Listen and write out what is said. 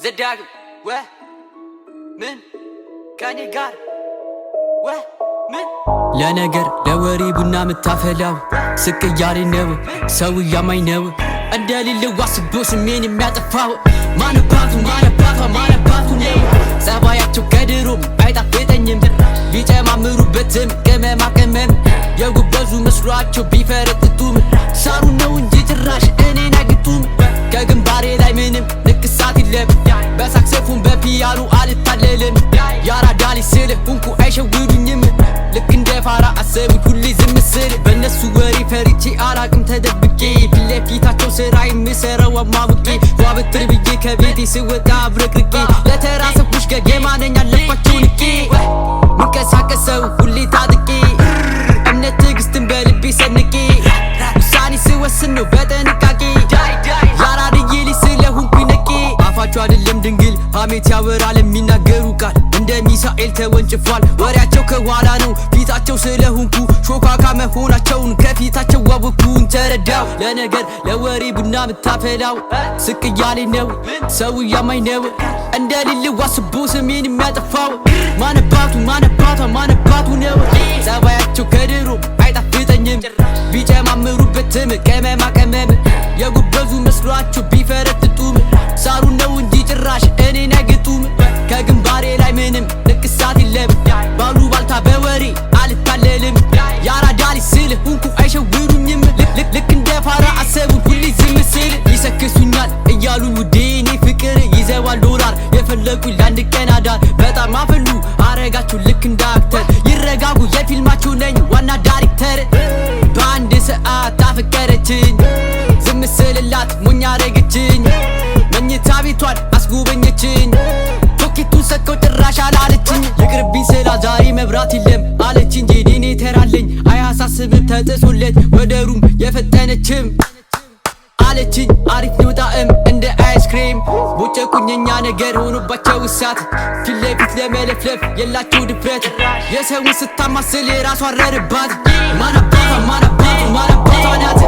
ዘዳግም ምን ከኔ ጋር ምን ለነገር ለወሬ ቡና ምታፈላው ስቅ እያለኝ ነው ሰው እያማኝ ነው እንደሌለው አስቦ ስሜን የሚያጠፋው ማንባቱ ነው ጸባያቸው ከድሮም አይጣፍጠኝም ቢጨማምሩበትም ቅመማ ቅመም የጉበዙ መስሏቸው ቢፈረጥጡም ሳሩ ነው እንጂ ጭራሽ እኔን አይግጡም ከግንባሬ ላይ ምንም ንቅሳት የለም በሳክሰፉን በፒያኖ አልታለልም ያራዳ ልጅ ስልህ እንኩ አይሸውዱኝም ልክ እንደ ፋራ አሰቡኝ ሁሌ ዝም ስል በእነሱ ወሬ ፈርቼ አላቅም ተደብቄ ፊት ለፊታቸው ስራ የምሰራው አማውቄ ዋብትር ብዬ ከቤቴ ስወጣ አብረቅርቄ ለተራ ሰዎች ገገማ ነኝ አለፋቸው ንቄ ምንቀሳቀሰው ሁሌ ታጥቄ እምነት ትዕግስትን በልቤ ሰንቄ ውሳኔ ስወስን ነው በጥንቃቄ ያራድዬ ልጅ ስለሆንኩኝ ነቄ አፋቸው አይደለም ድንግል ሐሜት ያወራል የሚናገሩ ቃል እንደ ሚሳኤል ተወንጭፏል ወሬያቸው ከኋላ ነው ፊታቸው ስለሆንኩ ሾካካ መሆናቸውን ከፊታቸው አወኩኝ ተረዳው ለነገር ለወሬ ቡና ምታፈላው ስቅ እያለኝ ነው ሰው እያማኝ ነው እንደሌለው አስቦ ስሜን የሚያጠፋው ማነባቱ ነው ጸባያቸው ከድሮ አይጣፍጠኝም ቢጨማምሩበትም ቅመማ ቅመም የጉበዙ መስሏቸው ቢፈረጥጡም ሳሩ ነው እንጂ ጭራሽ እኔን አይግጡም ከግንባሬ ላይ ምንም ንቅሳት የለም ባሉ ባልታ በወሬ አልታለልም ያራዳ ልጅ ስልህ እንኩ አይሸውዱኝም ልክ እንደ ፋራ አሰቡኝ ሁሌ ዝም ስል ይሰክሱኛል እያሉኝ ውዴ እኔ ፍቅር ይዘዋል ዶላር የፈለጉኝ ለአንድ ቀን አዳር በጣም አፈሉ አረጋችሁ ልክ እንደ አክተር ይረጋጉ የፊልማችሁ ነኝ ዋና ዳይሬክተር በአንድ ሰዓት አፈቀረችኝ ዝም ስልላት ሞኝ አረገችኝ መኝታ ቤቷን አስጎበኘችኝ ቶኬቱን ሰከው ጭራሽ አላለችኝ ይቅርብኝ ስላ ዛሬ መብራት የለም አለችኝ ጄኔ ተራለኝ አያሳስብም ተጥሶለት ወደ ሩም የፈጠነችም አለችኝ አሪፍ ነው ጣዕም እንደ አይስክሬም ቦጨቁኝኛ ነገር ሆኖባቸው እሳት ፊት ለፊት ለመለፍለፍ የላቸው ድፍረት የሰውን ስታማስል የራሷ አረርባት ማናባቷ ናት